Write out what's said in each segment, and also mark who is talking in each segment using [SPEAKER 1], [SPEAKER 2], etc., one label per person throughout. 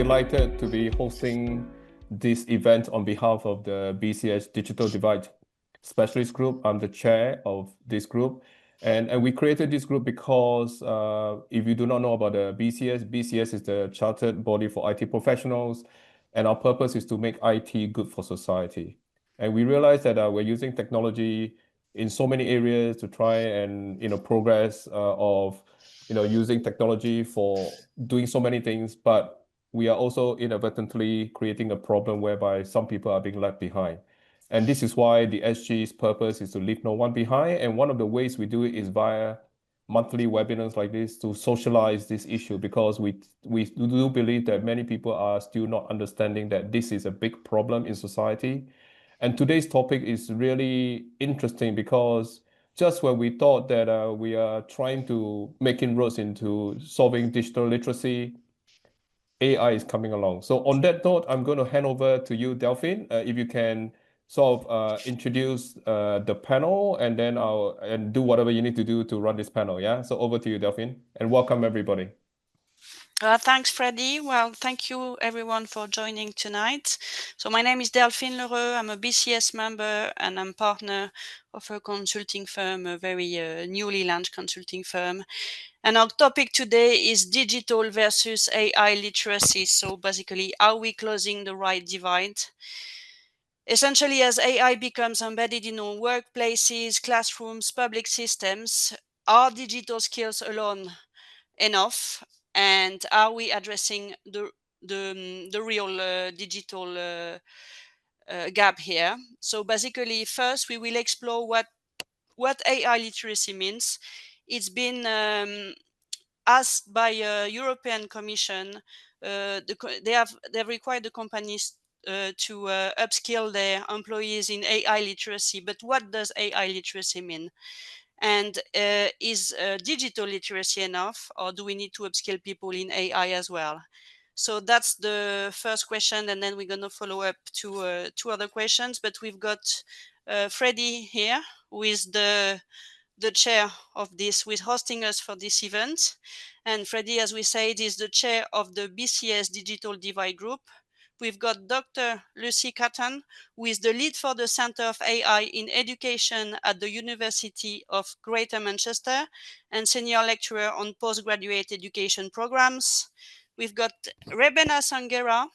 [SPEAKER 1] delighted to be hosting this event on behalf of the BCS Digital Divide Specialist Group. I'm the chair of this group. And we created this group because if you do not know about the BCS is the chartered body for IT professionals. And our purpose is to make IT good for society. And we realize that we're using technology in so many areas to try and progress of using technology for doing so many things, but we are also inadvertently creating a problem whereby some people are being left behind. And this is why the SG's purpose is to leave no one behind. And one of the ways we do it is via monthly webinars like this to socialize this issue, because we do believe that many people are still not understanding that this is a big problem in society. And today's topic is really interesting because just when we thought that we are trying to make inroads into solving digital literacy, AI is coming along. So on that note, I'm going to hand over to you, Delphine. If you can sort of introduce the panel, and then I'll do whatever you need to do to run this panel. Yeah. So over to you, Delphine, and welcome everybody.
[SPEAKER 2] Thanks, Freddie. Well, thank you everyone for joining tonight. So my name is Delphine Lheureux. I'm a BCS member and I'm partner of a consulting firm, a very newly launched consulting firm. And our topic today is digital versus AI literacy. So basically, are we closing the right divide? Essentially, as AI becomes embedded in our workplaces, classrooms, public systems, are digital skills alone enough? And are we addressing the real digital gap here? So basically, first we will explore what AI literacy means. It's been asked by a European Commission. They've required the companies to upskill their employees in AI literacy. But what does AI literacy mean? And is digital literacy enough, or do we need to upskill people in AI as well? So that's the first question, and then we're going to follow up to two other questions. But we've got Freddie here, who is the chair of this, who is hosting us for this event. And Freddie, as we said, is the chair of the BCS Digital Divide Group. We've got Dr. Lucy Catton, who is the lead for the Center of AI in Education at the University of Greater Manchester and senior lecturer on postgraduate education programs. We've got Rebena Sangera,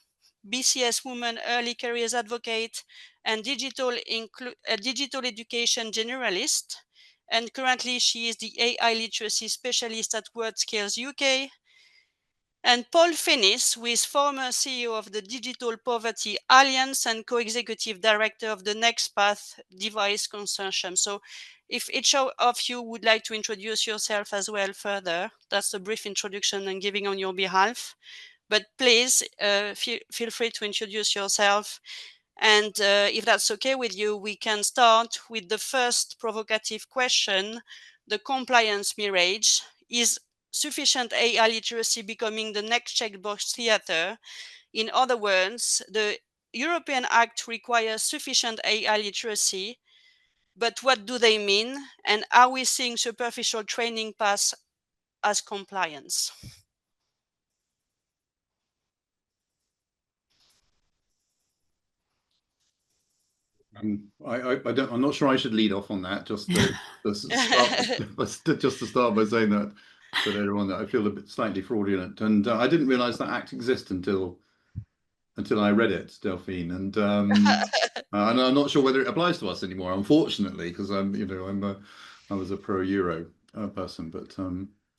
[SPEAKER 2] BCS Women Early Careers Advocate and digital education generalist. And currently she is the AI literacy specialist at WordSkills UK. And Paul Finnis, who is former CEO of the Digital Poverty Alliance and co-executive director of the Next Path Device Consortium. So if each of you would like to introduce yourself as well further, that's a brief introduction and giving on your behalf. But please feel free to introduce yourself. And if that's okay with you, we can start with the first provocative question, the compliance mirage. Is sufficient AI literacy becoming the next checkbox theater? In other words, the European Act requires sufficient AI literacy, but what do they mean? And are we seeing superficial training pass as compliance?
[SPEAKER 3] I'm not sure I should lead off on that. Just to start by saying that everyone, that I feel a bit slightly fraudulent, and I didn't realise that act exists until I read it, Delphine, and I'm not sure whether it applies to us anymore, unfortunately, because I was a pro-Euro person, but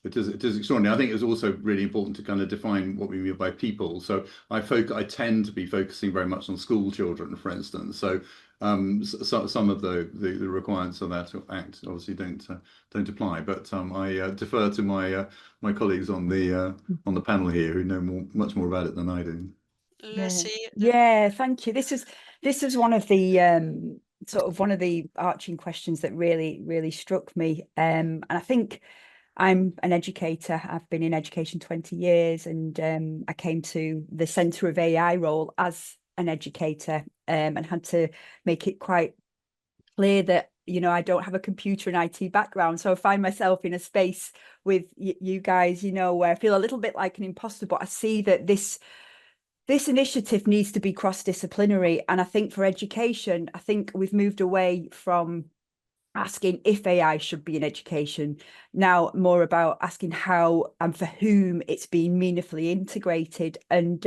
[SPEAKER 3] it is extraordinary. I think it's also really important to kind of define what we mean by people. So I tend to be focusing very much on school children, for instance. So some of the requirements of that act obviously don't apply. But I defer to my colleagues on the panel here who know much more about it than I do.
[SPEAKER 4] Yeah, thank you. This is one of the one of the arching questions that really struck me. And I think I'm an educator. I've been in education 20 years, and I came to the Centre of AI role as an educator, and had to make it quite clear that I don't have a computer and IT background. So I find myself in a space with you guys, where I feel a little bit like an imposter, but I see that this this initiative needs to be cross-disciplinary. And I think for education, I think we've moved away from asking if AI should be in education, now more about asking how and for whom it's being meaningfully integrated. And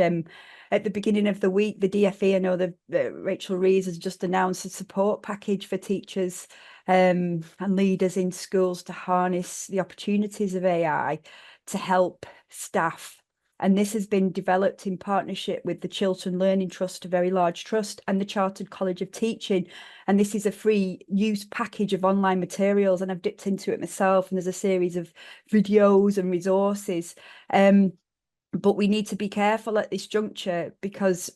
[SPEAKER 4] at the beginning of the week, the DFE, I know that Rachel Rees has just announced a support package for teachers and leaders in schools to harness the opportunities of AI to help staff. And this has been developed in partnership with the Chiltern Learning Trust, a very large trust, and the Chartered College of Teaching. And this is a free use package of online materials. And I've dipped into it myself. And there's a series of videos and resources. But we need to be careful at this juncture, because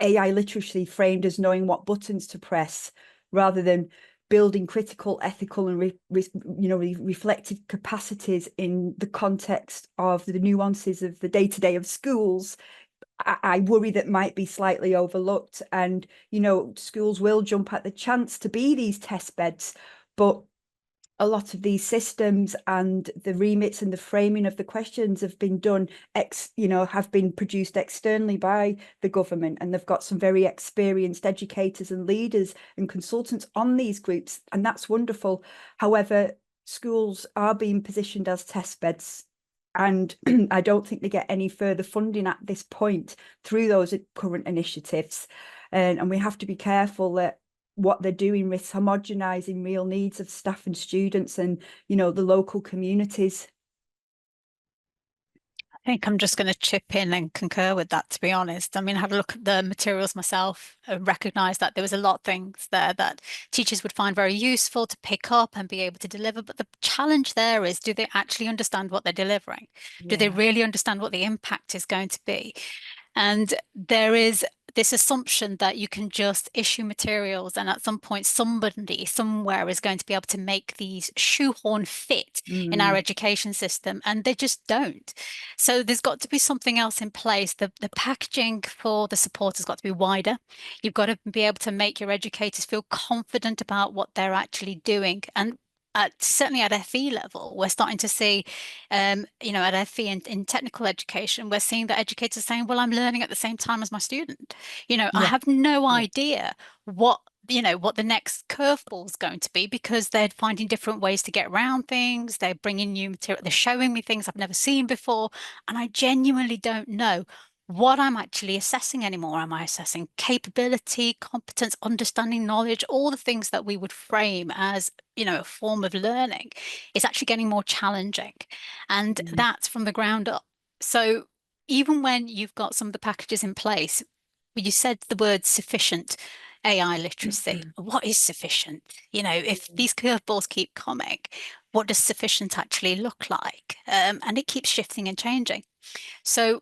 [SPEAKER 4] AI literacy framed as knowing what buttons to press rather than building critical, ethical and reflective capacities in the context of the nuances of the day-to-day of schools, I worry that might be slightly overlooked. And, schools will jump at the chance to be these test beds, but a lot of these systems and the remits and the framing of the questions have been done, have been produced externally by the government, and they've got some very experienced educators and leaders and consultants on these groups, and that's wonderful. However, schools are being positioned as test beds, and I don't think they get any further funding at this point through those current initiatives, and we have to be careful that what they're doing risks homogenizing real needs of staff and students and, the local communities.
[SPEAKER 5] I think I'm just going to chip in and concur with that, to be honest. I mean, I had a look at the materials myself and recognise that there was a lot of things there that teachers would find very useful to pick up and be able to deliver. But the challenge there is, do they actually understand what they're delivering? Yeah. Do they really understand what the impact is going to be? And there is this assumption that you can just issue materials and at some point somebody somewhere is going to be able to make these shoehorn fit in our education system, and they just don't. So there's got to be something else in place. The packaging for the support has got to be wider. You've got to be able to make your educators feel confident about what they're actually doing. And certainly at FE level, we're starting to see, at FE in technical education, we're seeing that educators are saying, well, I'm learning at the same time as my student. I have no idea what the next curveball is going to be, because they're finding different ways to get around things. They're bringing new material. They're showing me things I've never seen before. And I genuinely don't know what I'm actually assessing anymore. Am I assessing capability, competence, understanding, knowledge, all the things that we would frame as, a form of learning? It's actually getting more challenging, and that's from the ground up. So even when you've got some of the packages in place, you said the word sufficient AI literacy. What is sufficient? If these curveballs keep coming, what does sufficient actually look like? And it keeps shifting and changing. So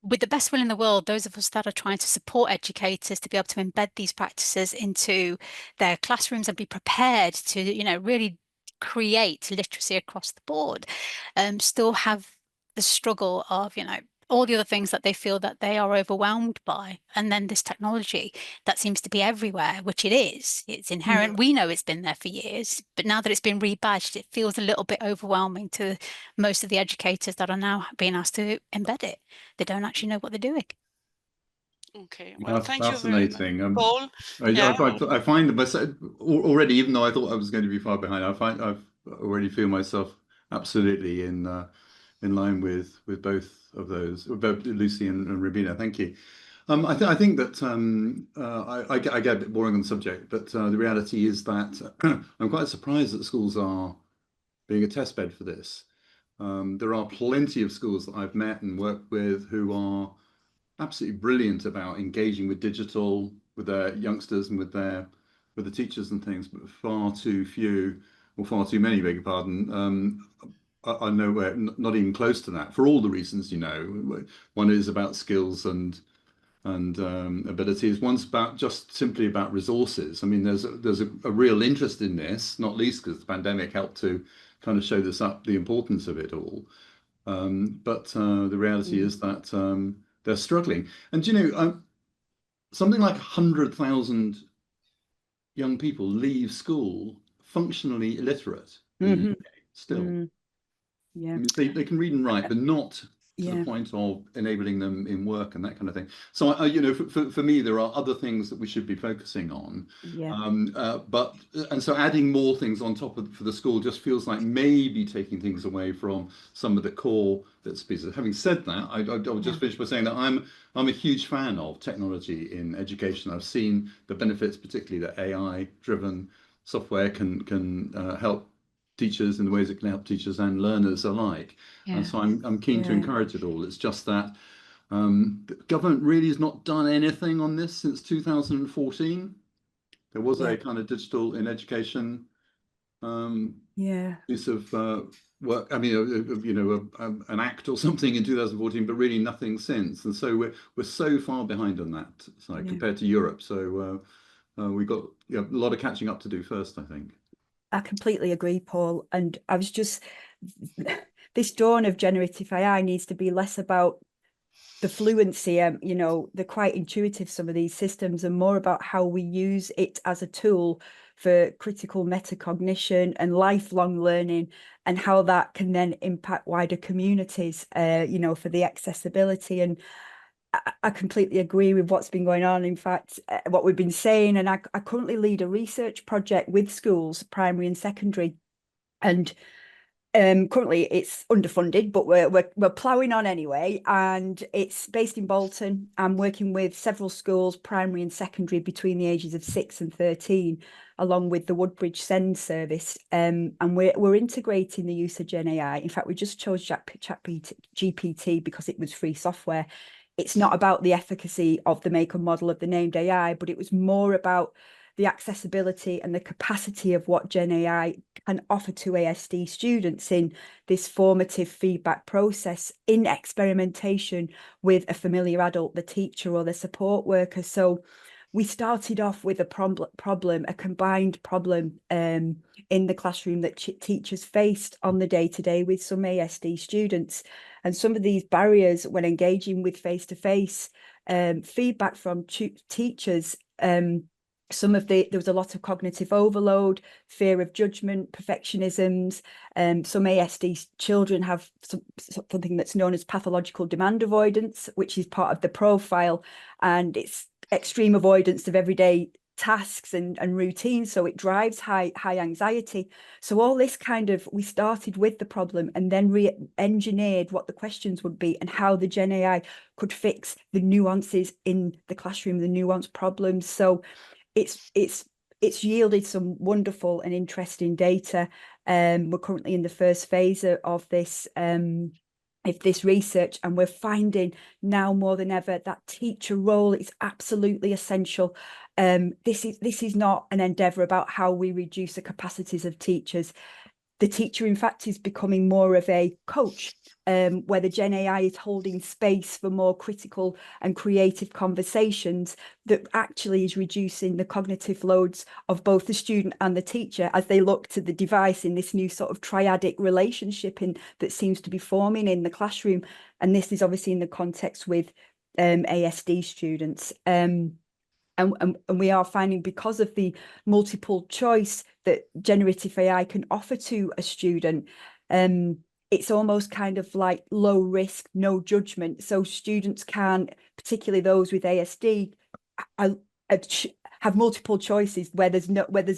[SPEAKER 5] with the best will in the world, those of us that are trying to support educators to be able to embed these practices into their classrooms and be prepared to, really create literacy across the board, still have the struggle of, all the other things that they feel that they are overwhelmed by. And then this technology that seems to be everywhere, which it is, it's inherent. Yeah. We know it's been there for years, but now that it's been rebadged, it feels a little bit overwhelming to most of the educators that are now being asked to embed it. They don't actually know what they're doing.
[SPEAKER 2] Okay, well,
[SPEAKER 3] that's
[SPEAKER 2] thank
[SPEAKER 3] fascinating.
[SPEAKER 2] You very much. Paul?
[SPEAKER 3] I find myself already, even though I thought I was going to be far behind, I've already feel myself absolutely in line with both of those, both Lucy and Rubina. Thank you. I think that I get a bit boring on the subject, but the reality is that I'm quite surprised that schools are being a test bed for this. There are plenty of schools that I've met and worked with who are absolutely brilliant about engaging with digital, with their youngsters and with the teachers and things, but far too few, or far too many, beg your pardon, are nowhere, not even close to that, for all the reasons, One is about skills and abilities. One's just simply about resources. I mean, there's a real interest in this, not least because the pandemic helped to kind of show this up, the importance of it all. But the reality is that they're struggling. And something like 100,000 young people leave school functionally illiterate in the UK still.
[SPEAKER 4] Yeah,
[SPEAKER 3] I mean, they can read and write, but not to the point of enabling them in work and that kind of thing. So, you know, for me, there are other things that we should be focusing on. And so adding more things on top of for the school just feels like maybe taking things away from some of the core bits and pieces. Having said that, I'll just finish by saying that I'm a huge fan of technology in education. I've seen the benefits, particularly that AI-driven software can help teachers in the ways it can help teachers and learners alike. And so I'm keen to encourage it all. It's just that the government really has not done anything on this since 2014. There was a kind of digital in education piece of work. I mean, you know, an act or something in 2014, but really nothing since. And so we're so far behind on that side compared to Europe. So we've got a lot of catching up to do first, I think.
[SPEAKER 4] I completely agree, Paul. And I was just, this dawn of generative AI needs to be less about the fluency, you know, they're quite intuitive, some of these systems, and more about how we use it as a tool for critical metacognition and lifelong learning, and how that can then impact wider communities, you know, for the accessibility. And I completely agree with what's been going on. In fact, what we've been saying, and I currently lead a research project with schools, primary and secondary, and currently it's underfunded, but we're ploughing on anyway. And it's based in Bolton. I'm working with several schools, primary and secondary, between the ages of 6 and 13, along with the Woodbridge Send service. And we're integrating the use of Gen AI. In fact, we just chose GPT because it was free software. It's not about the efficacy of the make and model of the named AI, but it was more about the accessibility and the capacity of what Gen AI can offer to ASD students in this formative feedback process, in experimentation with a familiar adult, the teacher or the support worker. So we started off with a problem, a combined problem in the classroom that teachers faced on the day-to-day with some ASD students. And some of these barriers when engaging with face-to-face feedback from teachers, there was a lot of cognitive overload, fear of judgment, perfectionisms. Some ASD children have something that's known as pathological demand avoidance, which is part of the profile, and it's extreme avoidance of everyday tasks and routines, so it drives high anxiety. So all this kind of, we started with the problem and then re-engineered what the questions would be and how the Gen AI could fix the nuances in the classroom, the nuanced problems. So it's yielded some wonderful and interesting data. We're currently in the first phase of this research, and we're finding now more than ever that teacher role is absolutely essential. This is not an endeavour about how we reduce the capacities of teachers. The teacher, in fact, is becoming more of a coach, where the Gen AI is holding space for more critical and creative conversations that actually is reducing the cognitive loads of both the student and the teacher as they look to the device in this new sort of triadic relationship that seems to be forming in the classroom. And this is obviously in the context with ASD students. And we are finding, because of the multiple choice that generative AI can offer to a student, it's almost kind of like low risk, no judgment. So students can, particularly those with ASD, have multiple choices where there's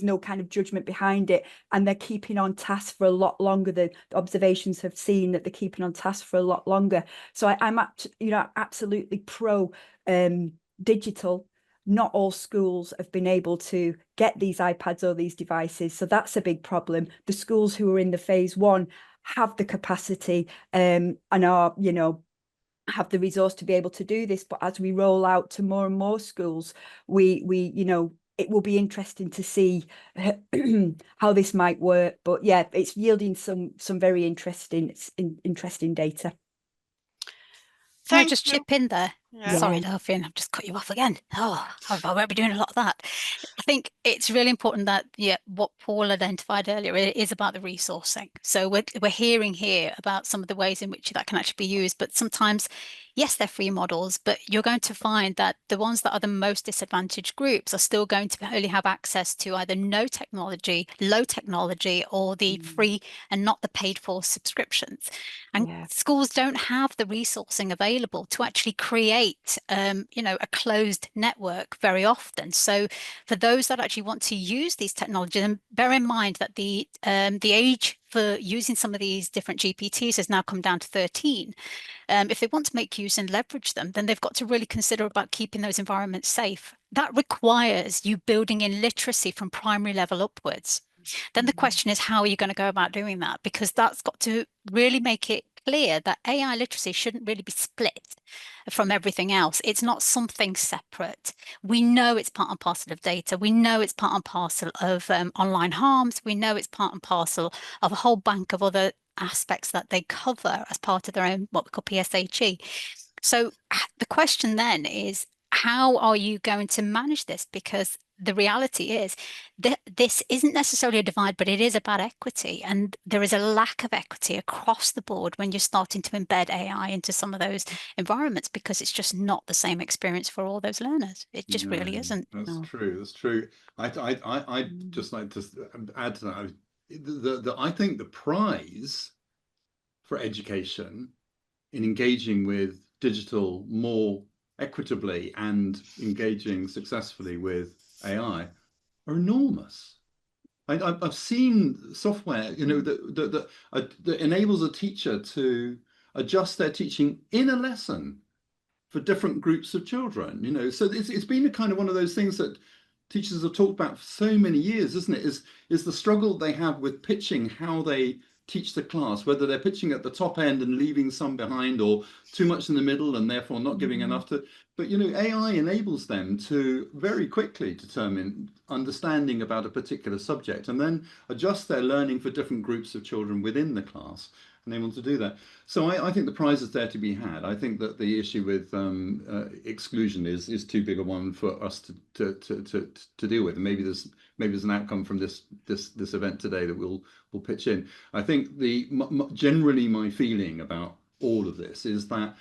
[SPEAKER 4] no kind of judgment behind it, and they're keeping on task for a lot longer. The observations have seen that they're keeping on task for a lot longer. So I'm absolutely pro digital. Not all schools have been able to get these iPads or these devices, so that's a big problem. The schools who are in the phase 1 have the capacity and are, have the resource to be able to do this. But as we roll out to more and more schools, we it will be interesting to see how this might work. But yeah, it's yielding some very interesting data.
[SPEAKER 5] Can I just chip in there?
[SPEAKER 2] Yeah.
[SPEAKER 5] Sorry, Delphine, I've just cut you off again. Oh, I won't be doing a lot of that. I think it's really important that, what Paul identified earlier, it is about the resourcing. So we're hearing here about some of the ways in which that can actually be used, but sometimes, yes, they're free models, but you're going to find that the ones that are the most disadvantaged groups are still going to only have access to either no technology, low technology, or the free and not the paid for subscriptions. And schools don't have the resourcing available to actually create, a closed network very often. So for those that actually want to use these technologies, and bear in mind that the age for using some of these different GPTs has now come down to 13. If they want to make use and leverage them, then they've got to really consider about keeping those environments safe. That requires you building in literacy from primary level upwards. Then the question is, how are you going to go about doing that? Because that's got to really make it clear that AI literacy shouldn't really be split from everything else. It's not something separate. We know it's part and parcel of data. We know it's part and parcel of online harms. We know it's part and parcel of a whole bank of other aspects that they cover as part of their own, what we call PSHE. So the question then is, how are you going to manage this? Because the reality is that this isn't necessarily a divide, but it is about equity. And there is a lack of equity across the board when you're starting to embed AI into some of those environments, because it's just not the same experience for all those learners. It just really isn't.
[SPEAKER 3] That's true. That's true. I'd just like to add to that. I think the prize for education in engaging with digital more equitably and engaging successfully with AI are enormous. I've seen software, that enables a teacher to adjust their teaching in a lesson for different groups of children. So it's been a kind of one of those things that teachers have talked about for so many years, isn't it? Is the struggle they have with pitching how they teach the class, whether they're pitching at the top end and leaving some behind, or too much in the middle and therefore not giving enough to. But AI enables them to very quickly determine understanding about a particular subject and then adjust their learning for different groups of children within the class, and able to do that. So I think the prize is there to be had. I think that the issue with exclusion is too big a one for us to deal with. And maybe there's an outcome from this event today that we'll pitch in. I think generally my feeling about all of this is that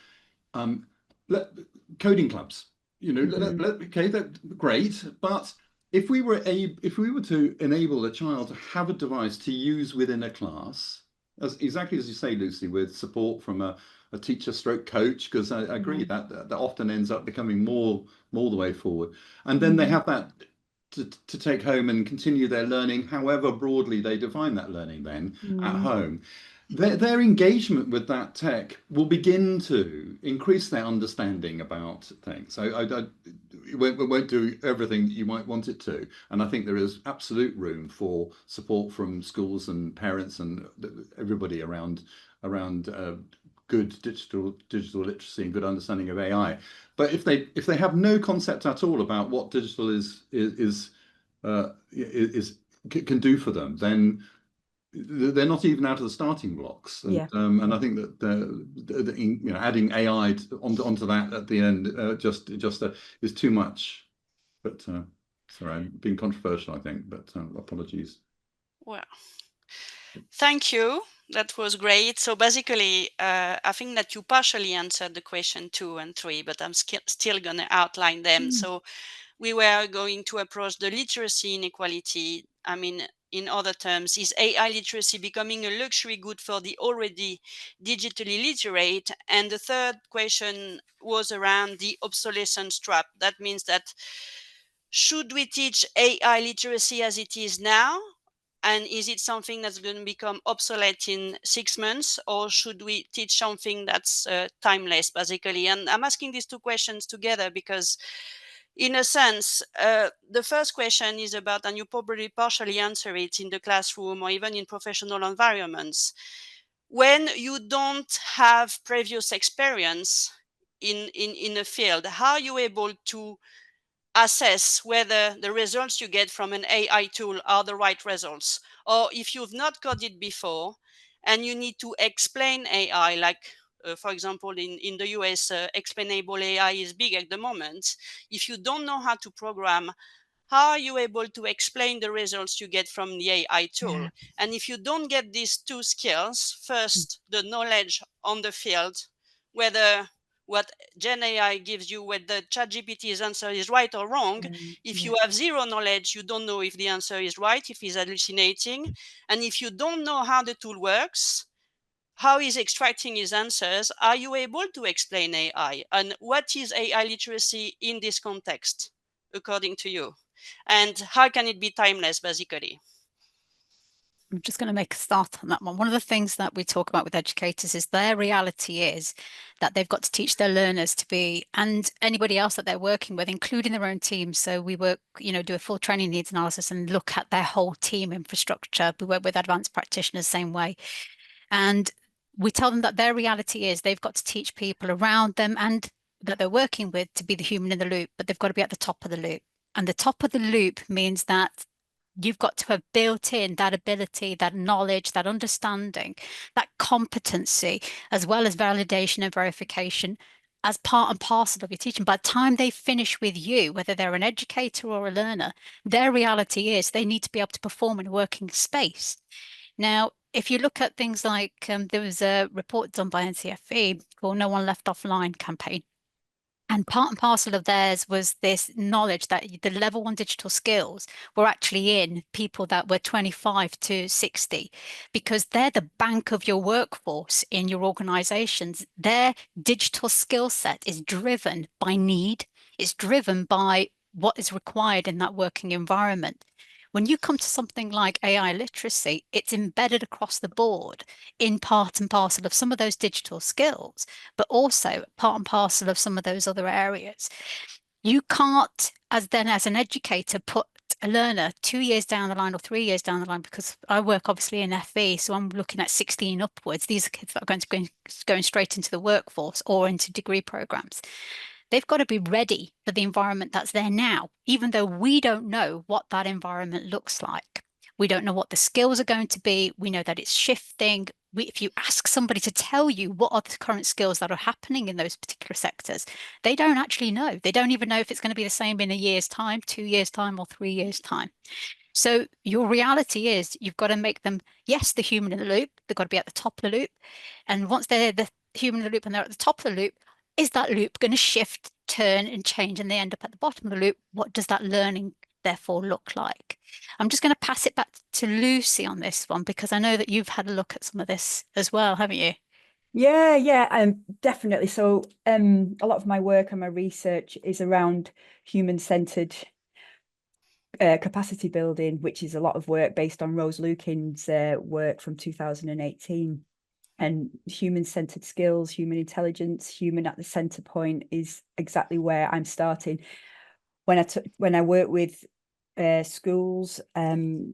[SPEAKER 3] coding clubs, okay, that's great, but if we were to enable a child to have a device to use within a class, exactly as you say, Lucy, with support from a teacher stroke coach, because I agree that often ends up becoming more the way forward. And then they have that to take home and continue their learning, however broadly they define that learning then at home. Their engagement with that tech will begin to increase their understanding about things. It won't do everything you might want it to. And I think there is absolute room for support from schools and parents and everybody around good digital literacy and good understanding of AI. But if they have no concept at all about what digital can do for them, then they're not even out of the starting blocks. And I think that adding AI onto that at the end just is too much. But sorry, I'm being controversial, I think. But apologies.
[SPEAKER 2] Well, thank you. That was great. So basically, I think that you partially answered the question 2 and 3, but I'm still going to outline them. So we were going to approach the literacy inequality. I mean, in other terms, is AI literacy becoming a luxury good for the already digitally literate? And the third question was around the obsolescence trap. That means that should we teach AI literacy as it is now? And is it something that's going to become obsolete in 6 months, or should we teach something that's timeless, basically? And I'm asking these two questions together because, in a sense, the first question is about, and you probably partially answer it in the classroom or even in professional environments. When you don't have previous experience in a field, how are you able to assess whether the results you get from an AI tool are the right results? Or if you've not coded before and you need to explain AI, like for example, in the US, explainable AI is big at the moment. If you don't know how to program, how are you able to explain the results you get from the AI tool? And if you don't get these two skills, first, the knowledge on the field, whether what Gen AI gives you, whether ChatGPT's answer is right or wrong. If you have zero knowledge, you don't know if the answer is right, if he's hallucinating. And if you don't know how the tool works, how he's extracting his answers, are you able to explain AI? And what is AI literacy in this context, according to you? And how can it be timeless, basically?
[SPEAKER 5] I'm just going to make a start on that one. One of the things that we talk about with educators is their reality is that they've got to teach their learners to be, and anybody else that they're working with, including their own team. So we work, do a full training needs analysis and look at their whole team infrastructure. We work with advanced practitioners same way. And we tell them that their reality is they've got to teach people around them and that they're working with to be the human in the loop, but they've got to be at the top of the loop. And the top of the loop means that you've got to have built in that ability, that knowledge, that understanding, that competency, as well as validation and verification as part and parcel of your teaching. By the time they finish with you, whether they're an educator or a learner, their reality is they need to be able to perform in a working space. Now, if you look at things like there was a report done by NCFE called No One Left Offline campaign. And part and parcel of theirs was this knowledge that the level 1 digital skills were actually in people that were 25 to 60, because they're the bank of your workforce in your organizations. Their digital skill set is driven by need, it's driven by what is required in that working environment. When you come to something like AI literacy, it's embedded across the board in part and parcel of some of those digital skills, but also part and parcel of some of those other areas. You can't, as an educator, put a learner 2 years down the line or 3 years down the line, because I work obviously in FE, so I'm looking at 16 upwards. These are kids that are going straight into the workforce or into degree programs. They've got to be ready for the environment that's there now, even though we don't know what that environment looks like. We don't know what the skills are going to be. We know that it's shifting. If you ask somebody to tell you what are the current skills that are happening in those particular sectors, they don't actually know. They don't even know if it's going to be the same in a year's time, 2 years' time, or 3 years' time. So your reality is you've got to make them, yes, the human in the loop. They've got to be at the top of the loop. And once they're the human in the loop and they're at the top of the loop, is that loop going to shift, turn and change and they end up at the bottom of the loop? What does that learning therefore look like? I'm just going to pass it back to Lucy on this one, because I know that you've had a look at some of this as well, haven't you?
[SPEAKER 4] Yeah, definitely. So a lot of my work and my research is around human-centered capacity building, which is a lot of work based on Rose Lukin's work from 2018. And human-centered skills, human intelligence, human at the center point is exactly where I'm starting. When I work with schools,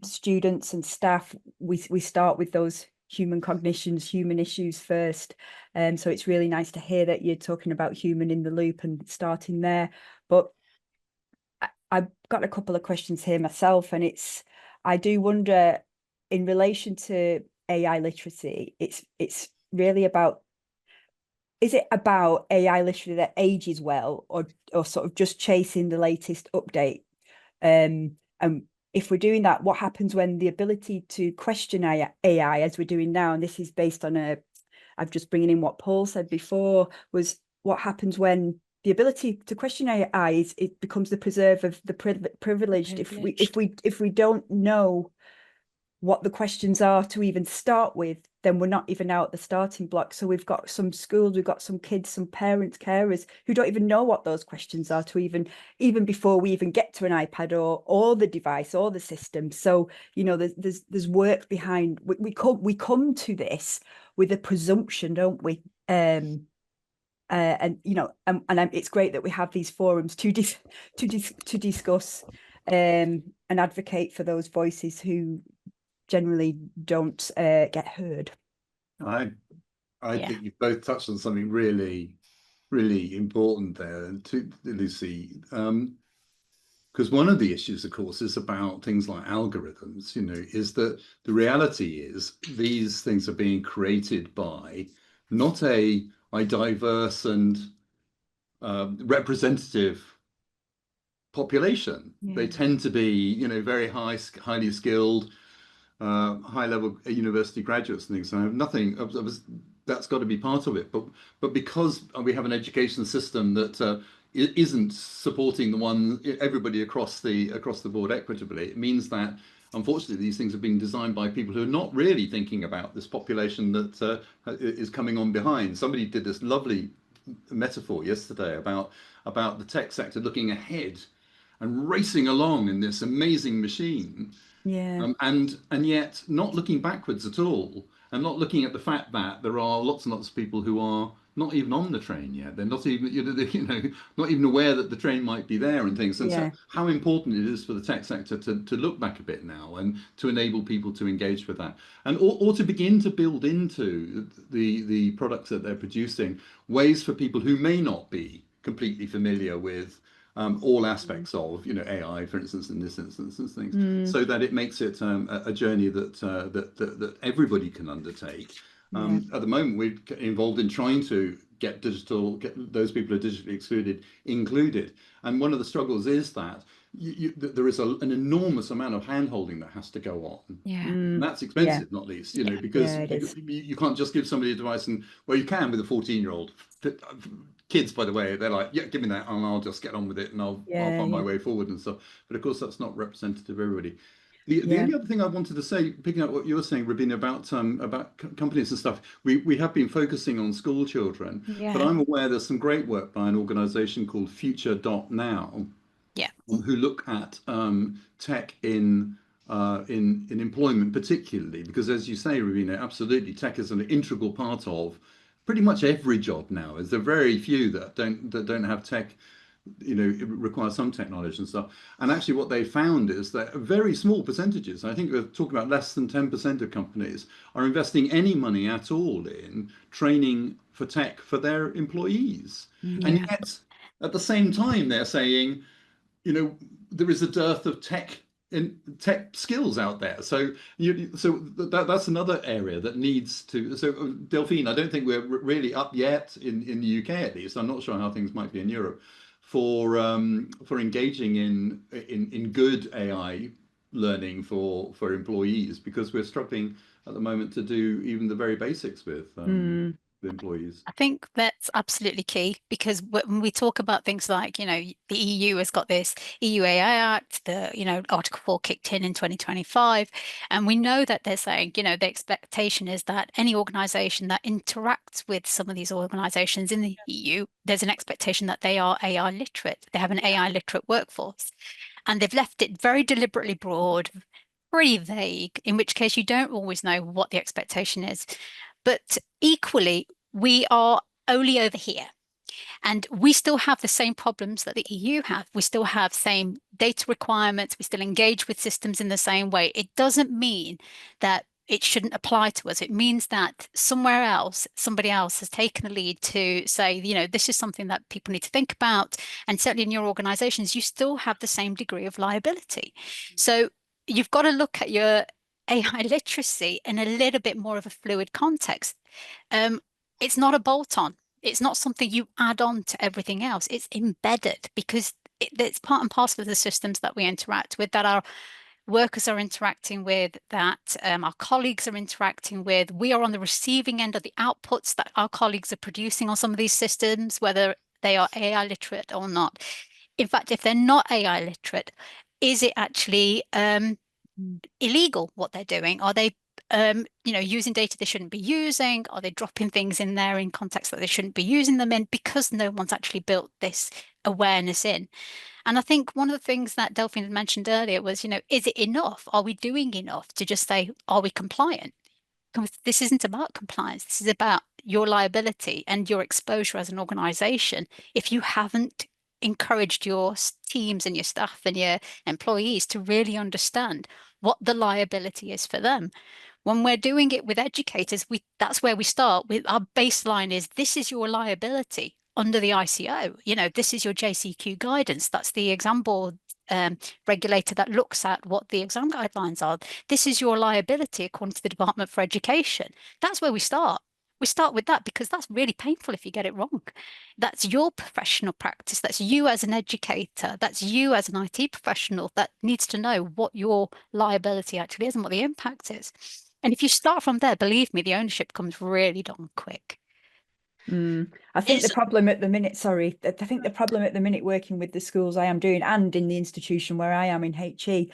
[SPEAKER 4] students and staff, we start with those human cognitions, human issues first. So it's really nice to hear that you're talking about human in the loop and starting there. But I've got a couple of questions here myself, and I do wonder, in relation to AI literacy, it's really about, is it about AI literacy that ages well, or sort of just chasing the latest update? And if we're doing that, what happens when the ability to question AI, as we're doing now, and this is based on I'm just bringing in what Paul said before, was what happens when the ability to question AI it becomes the preserve of the privileged. If we don't know what the questions are to even start with, then we're not even out at the starting block. So we've got some schools, we've got some kids, some parents, carers who don't even know what those questions are to even before we even get to an iPad or the device or the system. So there's work behind. We come to this with a presumption, don't we? And it's great that we have these forums to discuss and advocate for those voices who generally don't get heard.
[SPEAKER 3] I think you've both touched on something really, really important there, to Lucy, because one of the issues, of course, is about things like algorithms. Is that the reality is these things are being created by not a diverse and representative population. They tend to be, very highly skilled, high-level university graduates and things. So I have nothing. I was that's got to be part of it. But because we have an education system that isn't supporting everybody across the board equitably, it means that unfortunately these things are being designed by people who are not really thinking about this population that is coming on behind. Somebody did this lovely metaphor yesterday about the tech sector looking ahead and racing along in this amazing machine, and yet not looking backwards at all, and not looking at the fact that there are lots and lots of people who are not even on the train yet. They're not even, not even aware that the train might be there and things. And so how important it is for the tech sector to look back a bit now and to enable people to engage with that, and or to begin to build into the products that they're producing ways for people who may not be completely familiar with all aspects of AI, for instance, in this instance, and things, so that it makes it a journey that everybody can undertake. At the moment, we're involved in trying to get those people who are digitally excluded included, and one of the struggles is that there is an enormous amount of hand-holding that has to go on. And that's expensive, not least, because you can't just give somebody a device and, well, you can with a 14-year-old. Kids, by the way, they're like, yeah, give me that and I'll just get on with it and I'll find my way forward and stuff. But of course, that's not representative of everybody. The only other thing I wanted to say, picking up what you were saying, Rabina, about companies and stuff, we have been focusing on school children, but I'm aware there's some great work by an organisation called Future.now, who look at tech in employment particularly, because as you say, Rabina, absolutely, tech is an integral part of pretty much every job now. There's very few that don't have tech. It requires some technology and stuff. And actually what they found is that very small percentages, I think we're talking about less than 10% of companies, are investing any money at all in training for tech for their employees. And yet at the same time they're saying, there is a dearth of tech skills out there. So that's another area that needs to. So Delphine, I don't think we're really up yet in the UK, at least. I'm not sure how things might be in Europe for engaging in good AI learning for employees, because we're struggling at the moment to do even the very basics with the employees.
[SPEAKER 5] I think that's absolutely key, because when we talk about things like, the EU has got this EU AI Act, the, Article 4 kicked in 2025. And we know that they're saying, the expectation is that any organization that interacts with some of these organizations in the EU, there's an expectation that they are AI literate. They have an AI literate workforce. And they've left it very deliberately broad, pretty vague, in which case you don't always know what the expectation is. But equally, we are only over here, and we still have the same problems that the EU have. We still have same data requirements. We still engage with systems in the same way. It doesn't mean that it shouldn't apply to us. It means that somewhere else, somebody else has taken the lead to say, this is something that people need to think about. And certainly in your organizations, you still have the same degree of liability. So you've got to look at your AI literacy in a little bit more of a fluid context. It's not a bolt-on. It's not something you add on to everything else. It's embedded, because it's part and parcel of the systems that we interact with, that our workers are interacting with, that our colleagues are interacting with. We are on the receiving end of the outputs that our colleagues are producing on some of these systems, whether they are AI literate or not. In fact, if they're not AI literate, is it actually illegal what they're doing? Are they using data they shouldn't be using? Are they dropping things in there in context that they shouldn't be using them in, because no one's actually built this awareness in? And I think one of the things that Delphine had mentioned earlier was, is it enough? Are we doing enough to just say, are we compliant? This isn't about compliance. This is about your liability and your exposure as an organization. If you haven't encouraged your teams and your staff and your employees to really understand what the liability is for them. When we're doing it with educators, that's where we start with. Our baseline is, this is your liability under the ICO. This is your JCQ guidance. That's the exam board regulator that looks at what the exam guidelines are. This is your liability according to the Department for Education. That's where we start. We start with that, because that's really painful if you get it wrong. That's your professional practice. That's you as an educator. That's you as an IT professional that needs to know what your liability actually is and what the impact is. And if you start from there, believe me, the ownership comes really darn quick.
[SPEAKER 4] I think the problem at the minute, I think the problem at the minute working with the schools I am doing and in the institution where I am in HE,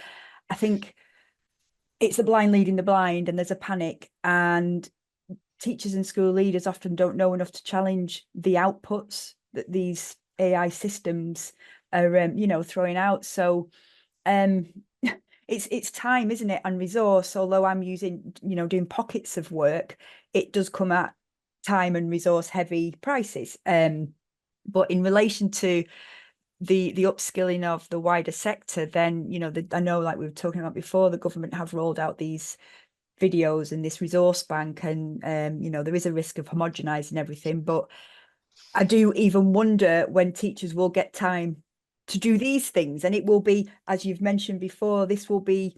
[SPEAKER 4] I think it's the blind leading the blind, and there's a panic, and teachers and school leaders often don't know enough to challenge the outputs that these AI systems are, throwing out. So it's time, isn't it, and resource. Although I'm using, doing pockets of work, it does come at time and resource heavy prices. But in relation to the upskilling of the wider sector, then, I know, like we were talking about before, the government have rolled out these videos and this resource bank, and there is a risk of homogenizing everything. But I do even wonder when teachers will get time to do these things, and it will be, as you've mentioned before, this will be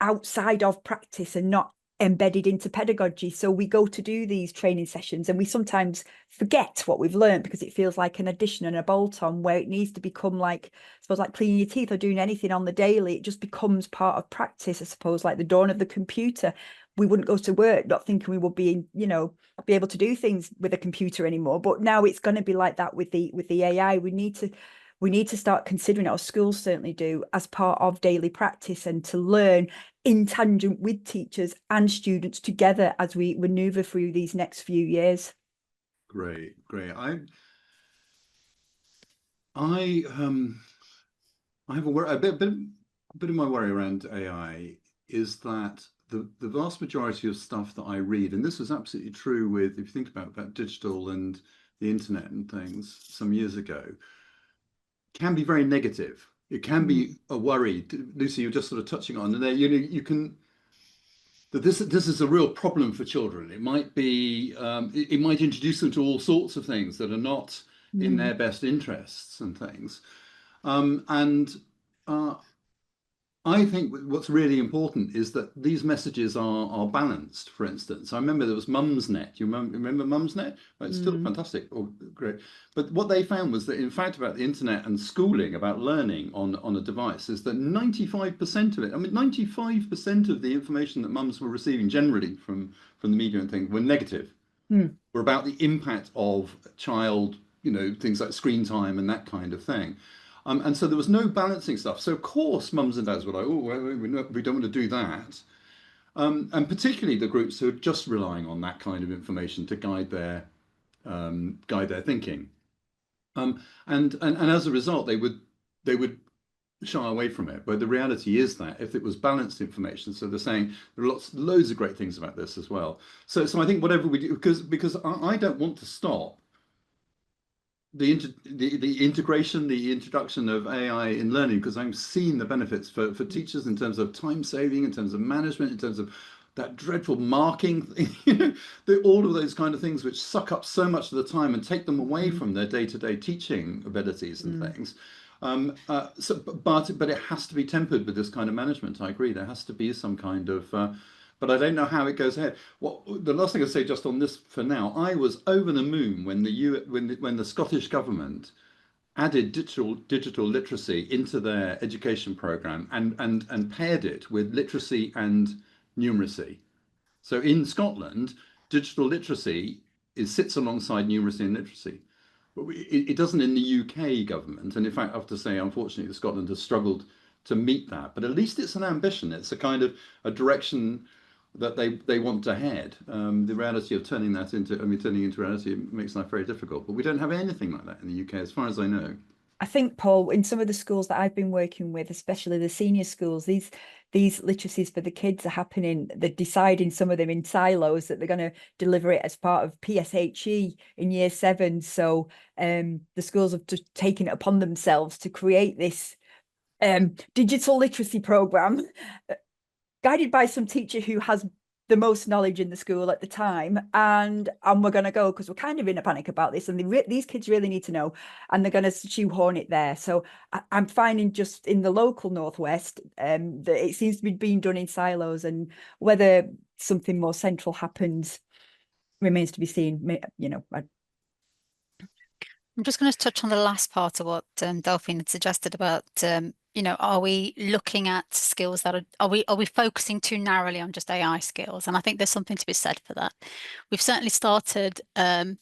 [SPEAKER 4] outside of practice and not embedded into pedagogy. So we go to do these training sessions and we sometimes forget what we've learned because it feels like an addition and a bolt on, where it needs to become like, I suppose, like cleaning your teeth or doing anything on the daily. It just becomes part of practice, I suppose, like the dawn of the computer. We wouldn't go to work not thinking we would be, be able to do things with a computer anymore. But now it's going to be like that with the AI. We need to start considering it, or schools certainly do, as part of daily practice, and to learn in tangent with teachers and students together as we maneuver through these next few years.
[SPEAKER 3] Great. I have a bit of my worry around AI is that the vast majority of stuff that I read, and this was absolutely true with, if you think about digital and the internet and things some years ago, can be very negative. It can be a worry. Lucy, you're just sort of touching on, and there, you can. That this is a real problem for children. It might be, it might introduce them to all sorts of things that are not in their best interests and things. I think what's really important is that these messages are balanced. For instance, I remember there was Mumsnet. You remember Mumsnet? Well, it's still fantastic. Oh, great. But what they found was that, in fact, about the internet and schooling, about learning on a device, is that 95% of it, 95% of the information that mums were receiving generally from the media and things were negative. Were about the impact of child, things like screen time and that kind of thing. And so there was no balancing stuff. So of course, mums and dads were like, oh, we don't want to do that. And particularly the groups who are just relying on that kind of information to guide their thinking. And as a result, they would shy away from it. But the reality is that if it was balanced information, so they're saying there are loads of great things about this as well. So I think whatever we do, because I don't want to stop the integration, the introduction of AI in learning, because I'm seeing the benefits for teachers in terms of time saving, in terms of management, in terms of that dreadful marking, all of those kind of things which suck up so much of the time and take them away from their day-to-day teaching abilities and things. But it has to be tempered with this kind of management. I agree. There has to be some kind of but I don't know how it goes ahead. The last thing I'll say just on this for now, I was over the moon when the Scottish government added digital literacy into their education programme and paired it with literacy and numeracy. So in Scotland, digital literacy sits alongside numeracy and literacy. But it doesn't in the UK government. And in fact, I have to say, unfortunately, Scotland has struggled to meet that. But at least it's an ambition. It's a kind of a direction that they want to head. The reality of turning into reality makes life very difficult. But we don't have anything like that in the UK, as far as I know.
[SPEAKER 4] I think, Paul, in some of the schools that I've been working with, especially the senior schools, these literacies for the kids are happening. They're deciding, some of them in silos, that they're going to deliver it as part of PSHE in year 7. So the schools have just taken it upon themselves to create this digital literacy program guided by some teacher who has the most knowledge in the school at the time, and we're going to go because we're kind of in a panic about this, and these kids really need to know, and they're going to shoehorn it there. So I'm finding just in the local Northwest that it seems to be being done in silos, and whether something more central happens remains to be seen.
[SPEAKER 5] I'm just going to touch on the last part of what Delphine had suggested about you know, are we looking at skills that are we focusing too narrowly on just AI skills? And I think there's something to be said for that. We've certainly started to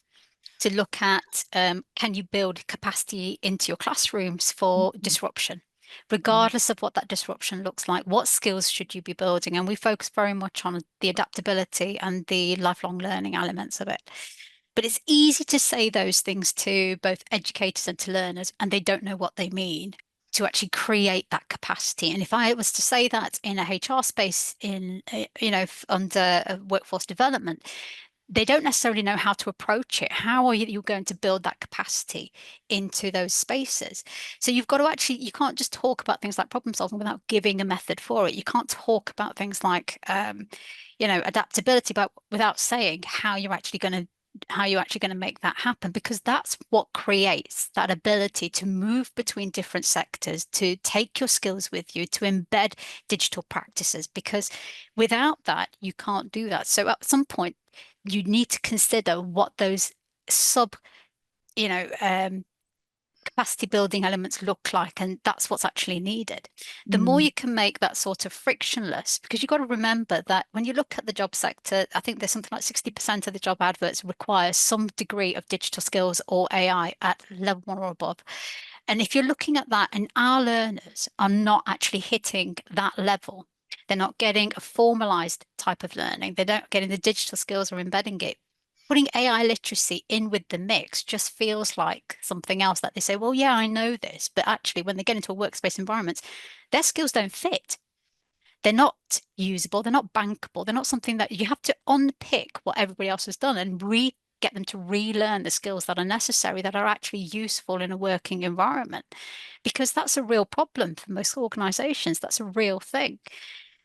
[SPEAKER 5] look at can you build capacity into your classrooms for disruption, regardless of what that disruption looks like. What skills should you be building? And we focus very much on the adaptability and the lifelong learning elements of it. But it's easy to say those things to both educators and to learners, and they don't know what they mean, to actually create that capacity. And if I was to say that in a HR space, in you know, under workforce development, they don't necessarily know how to approach it. How are you going to build that capacity into those spaces? So you've got to actually, you can't just talk about things like problem solving without giving a method for it. You can't talk about things like, you know, adaptability, but without saying how you're actually going to make that happen, because that's what creates that ability to move between different sectors, to take your skills with you, to embed digital practices, because without that, you can't do that. So at some point, you need to consider what those you know, capacity building elements look like, and that's what's actually needed. The more you can make that sort of frictionless, because you've got to remember that when you look at the job sector, I think there's something like 60% of the job adverts require some degree of digital skills or AI at level 1 or above. And if you're looking at that and our learners are not actually hitting that level, they're not getting a formalized type of learning, they're not getting the digital skills or embedding it, putting AI literacy in with the mix just feels like something else that they say, well, yeah, I know this. But actually, when they get into a workspace environment, their skills don't fit. They're not usable. They're not bankable. They're not something that you have to unpick what everybody else has done and get them to relearn the skills that are necessary, that are actually useful in a working environment, because that's a real problem for most organizations. That's a real thing.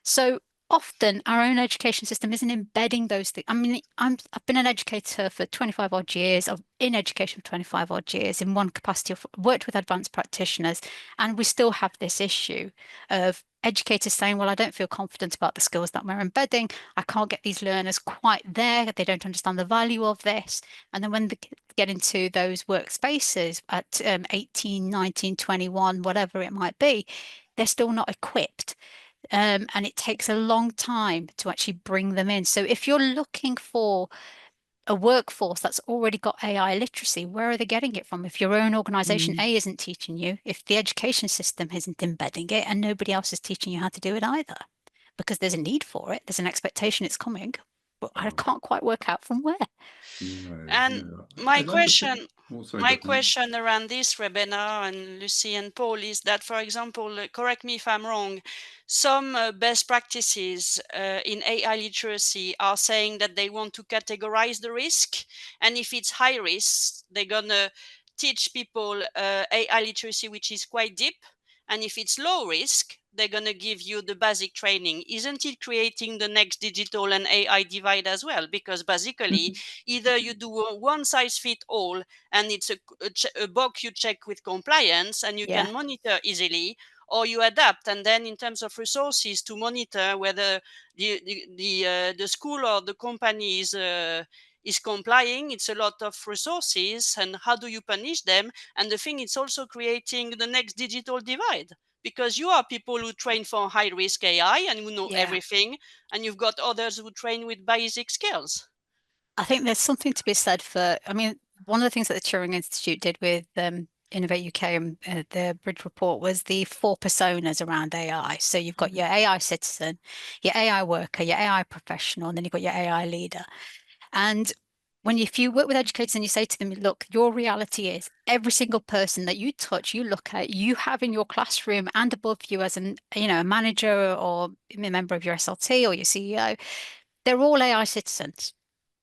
[SPEAKER 5] So often our own education system isn't embedding those things. I mean, I've been an educator for 25 odd years. I've in education for 25 odd years in one capacity. I've worked with advanced practitioners, and we still have this issue of educators saying, well, I don't feel confident about the skills that we're embedding. I can't get these learners quite there. They don't understand the value of this. And then when they get into those workspaces at 18, 19, 21, whatever it might be, they're still not equipped. And it takes a long time to actually bring them in. So if you're looking for a workforce that's already got AI literacy, where are they getting it from? If your own organization A isn't teaching you, if the education system isn't embedding it, and nobody else is teaching you how to do it either, because there's a need for it, there's an expectation it's coming, but I can't quite work out from where.
[SPEAKER 2] And my question around this, Rebecca and Lucy and Paul, is that, for example, correct me if I'm wrong, some best practices in AI literacy are saying that they want to categorize the risk. And if it's high risk, they're going to teach people AI literacy, which is quite deep. And if it's low risk, they're going to give you the basic training. Isn't it creating the next digital and AI divide as well? Because basically, either you do a one size fit all, and it's a box you check with compliance and you can monitor easily, or you adapt. And then in terms of resources to monitor whether the school or the company is complying, it's a lot of resources. And how do you punish them? And the thing, it's also creating the next digital divide, because you are people who train for high risk AI and who know everything, and you've got others who train with basic skills.
[SPEAKER 5] I think there's something to be said for, I mean, one of the things that the Turing Institute did with Innovate UK and the Bridge report was the 4 personas around AI. So you've got your AI citizen, your AI worker, your AI professional, and then you've got your AI leader. And if you work with educators and you say to them, look, your reality is every single person that you touch, you look at, you have in your classroom and above you as a manager or a member of your SLT or your CEO, they're all AI citizens.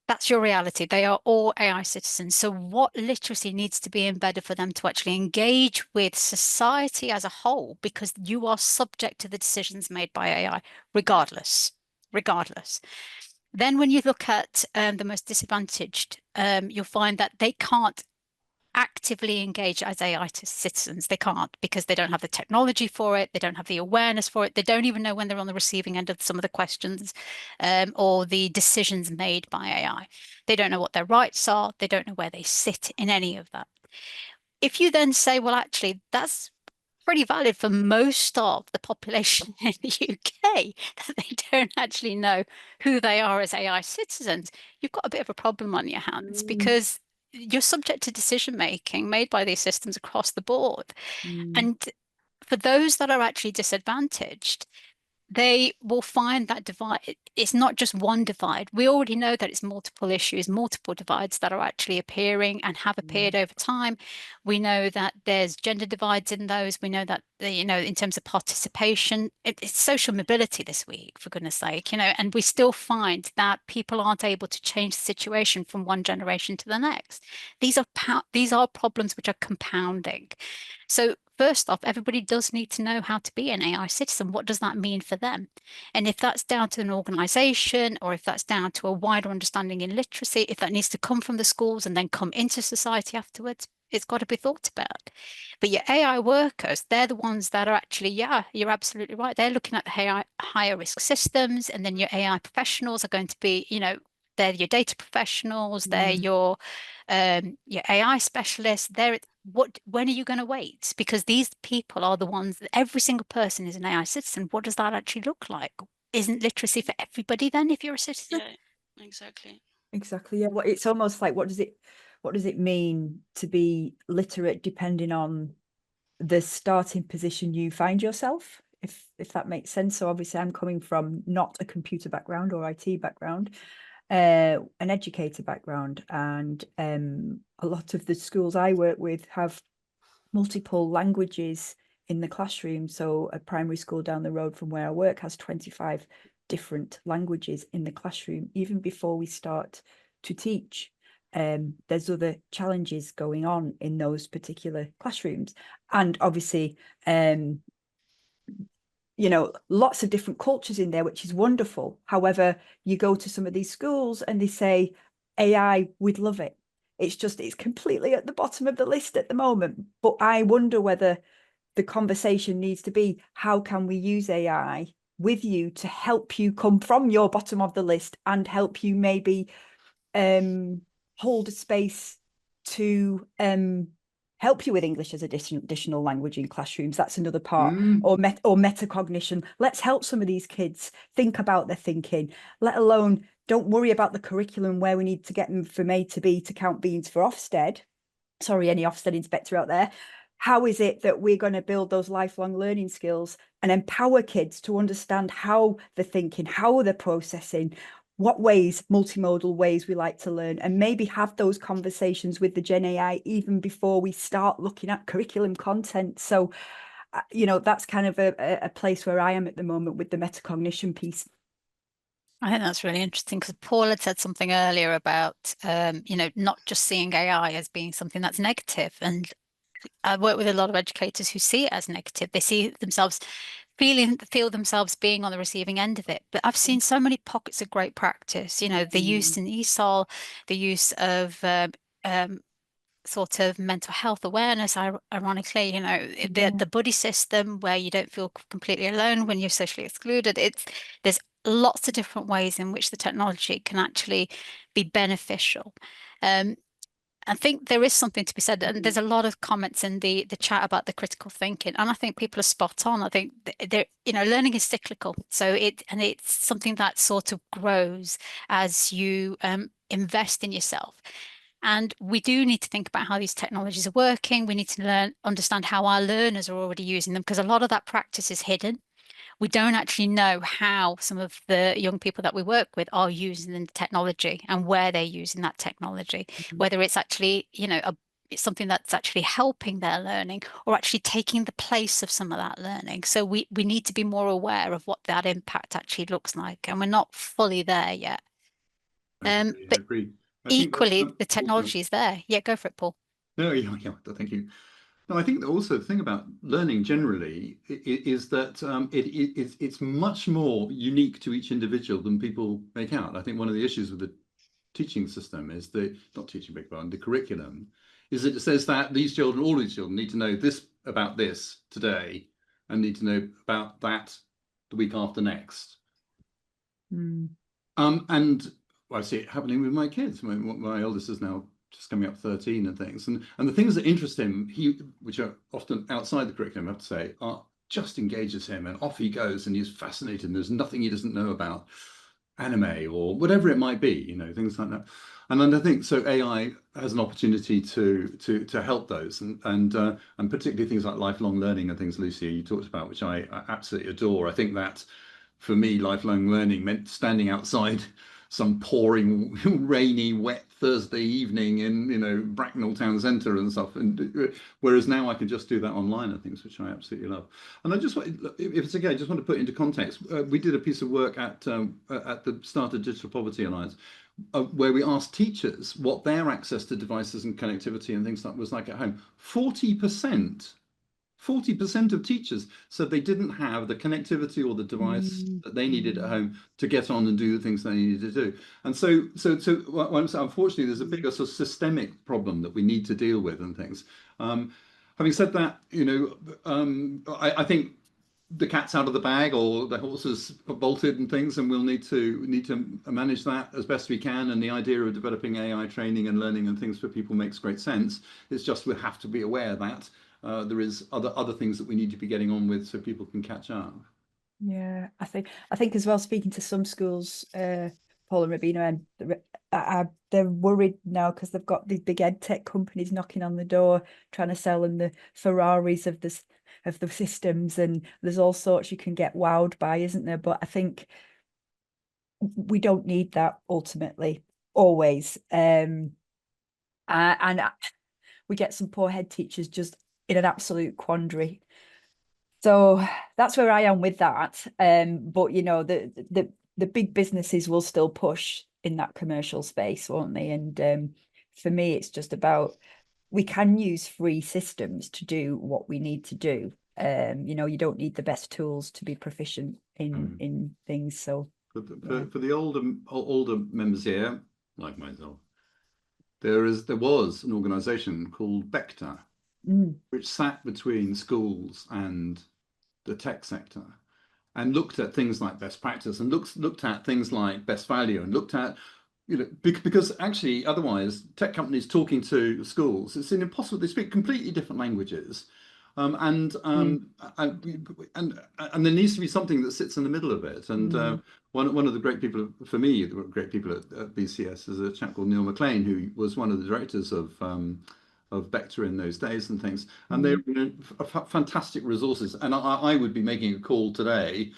[SPEAKER 5] That's your reality. They are all AI citizens. So what literacy needs to be embedded for them to actually engage with society as a whole, because you are subject to the decisions made by AI, regardless. Then when you look at the most disadvantaged, you'll find that they can't actively engage as AI citizens. They can't, because they don't have the technology for it. They don't have the awareness for it. They don't even know when they're on the receiving end of some of the questions or the decisions made by AI. They don't know what their rights are. They don't know where they sit in any of that. If you then say, well, actually, that's pretty valid for most of the population in the UK, that they don't actually know who they are as AI citizens, you've got a bit of a problem on your hands, because you're subject to decision making made by these systems across the board. And for those that are actually disadvantaged, they will find that divide. It's not just one divide. We already know that it's multiple issues, multiple divides that are actually appearing and have appeared over time. We know that there's gender divides in those. We know that, you know, in terms of participation, it's social mobility this week, for goodness sake, you know, and we still find that people aren't able to change the situation from one generation to the next. These are problems which are compounding. So first off, everybody does need to know how to be an AI citizen. What does that mean for them? And if that's down to an organization, or if that's down to a wider understanding in literacy, if that needs to come from the schools and then come into society afterwards, it's got to be thought about. But your AI workers, they're the ones that are actually, yeah, you're absolutely right. They're looking at the higher risk systems, and then your AI professionals are going to be, you know, they're your data professionals, they're your AI specialists. When are you going to wait? Because these people are the ones that every single person is an AI citizen. What does that actually look like? Isn't literacy for everybody then, if you're a citizen?
[SPEAKER 2] Yeah, exactly.
[SPEAKER 4] Exactly. Yeah. Well, it's almost like, what does it mean to be literate, depending on the starting position you find yourself, if that makes sense. So obviously I'm coming from not a computer background or IT background, an educator background, and a lot of the schools I work with have multiple languages in the classroom. So a primary school down the road from where I work has 25 different languages in the classroom, even before we start to teach. There's other challenges going on in those particular classrooms, and obviously you know, lots of different cultures in there, which is wonderful. However, you go to some of these schools and they say AI, we'd love it. It's completely at the bottom of the list at the moment. But I wonder whether the conversation needs to be, how can we use AI with you to help you come from your bottom of the list and help you maybe hold a space to help you with English as additional language in classrooms. That's another part. Or metacognition. Let's help some of these kids think about their thinking, let alone don't worry about the curriculum where we need to get them from A to B to count beans for Ofsted. Sorry, any Ofsted inspector out there. How is it that we're going to build those lifelong learning skills and empower kids to understand how they're thinking, how they're processing, what ways, multimodal ways we like to learn, and maybe have those conversations with the Gen AI even before we start looking at curriculum content. So, you know, that's kind of a place where I am at the moment with the metacognition piece.
[SPEAKER 5] I think that's really interesting, because Paul had said something earlier about, you know, not just seeing AI as being something that's negative. And I work with a lot of educators who see it as negative. They see themselves feel themselves being on the receiving end of it. But I've seen so many pockets of great practice, you know, the use in ESOL, the use of sort of mental health awareness, ironically, you know, the buddy system where you don't feel completely alone when you're socially excluded. There's lots of different ways in which the technology can actually be beneficial. I think there is something to be said, and there's a lot of comments in the chat about the critical thinking, and I think people are spot on. I think you know, learning is cyclical, so it's something that sort of grows as you invest in yourself. And we do need to think about how these technologies are working. We need to understand how our learners are already using them, because a lot of that practice is hidden. We don't actually know how some of the young people that we work with are using the technology and where they're using that technology, whether it's actually, you know, it's something that's actually helping their learning or actually taking the place of some of that learning. So we need to be more aware of what that impact actually looks like, and we're not fully there yet.
[SPEAKER 3] I agree.
[SPEAKER 5] Equally, the technology is there. Yeah, go for it, Paul.
[SPEAKER 3] No, yeah, thank you. No, I think that also the thing about learning generally is that it's much more unique to each individual than people make out. I think one of the issues with the teaching system is the curriculum, is that it says that all these children need to know this about this today and need to know about that the week after next. And I see it happening with my kids. My eldest is now just coming up 13 and things. And the things that interest him, which are often outside the curriculum, I have to say, are just engages him, and off he goes, and he's fascinated, and there's nothing he doesn't know about anime or whatever it might be, you know, things like that. And then I think so AI has an opportunity to help those, and particularly things like lifelong learning and things, Lucia, you talked about, which I absolutely adore. I think that for me, lifelong learning meant standing outside some pouring, rainy, wet Thursday evening in, you know, Bracknell town centre and stuff. And whereas now I can just do that online and things, which I absolutely love. And I just, if it's okay, I just want to put into context. We did a piece of work at the start of Digital Poverty Alliance, where we asked teachers what their access to devices and connectivity and things like was like at home. 40% of teachers said they didn't have the connectivity or the device that they needed at home to get on and do the things they needed to do. And so unfortunately, there's a bigger sort of systemic problem that we need to deal with and things. Having said that, you know, I think the cat's out of the bag, or the horses are bolted and things, and we'll need to manage that as best we can. And the idea of developing AI training and learning and things for people makes great sense. It's just we have to be aware that there is other things that we need to be getting on with so people can catch up.
[SPEAKER 4] Yeah, I think as well, speaking to some schools, Paul and Rabina, and they're worried now because they've got these big ed tech companies knocking on the door, trying to sell them the Ferraris of the systems, and there's all sorts you can get wowed by, isn't there? But I think we don't need that ultimately, always. And we get some poor head teachers just in an absolute quandary. So that's where I am with that. But you know, the big businesses will still push in that commercial space, won't they? And for me, it's just about, we can use free systems to do what we need to do. You know, you don't need the best tools to be proficient in things. So
[SPEAKER 3] for the older members here, like myself, there was an organisation called Vector, which sat between schools and the tech sector, and looked at things like best practice, and looked at things like best value, and looked at, you know, because actually otherwise tech companies talking to schools, it's impossible. They speak completely different languages, and there needs to be something that sits in the middle of it. And one of the great people for me, the great people at BCS, is a chap called Neil McLean, who was one of the directors of Vector in those days and things, and they're, you know, fantastic resources. And I would be making a call today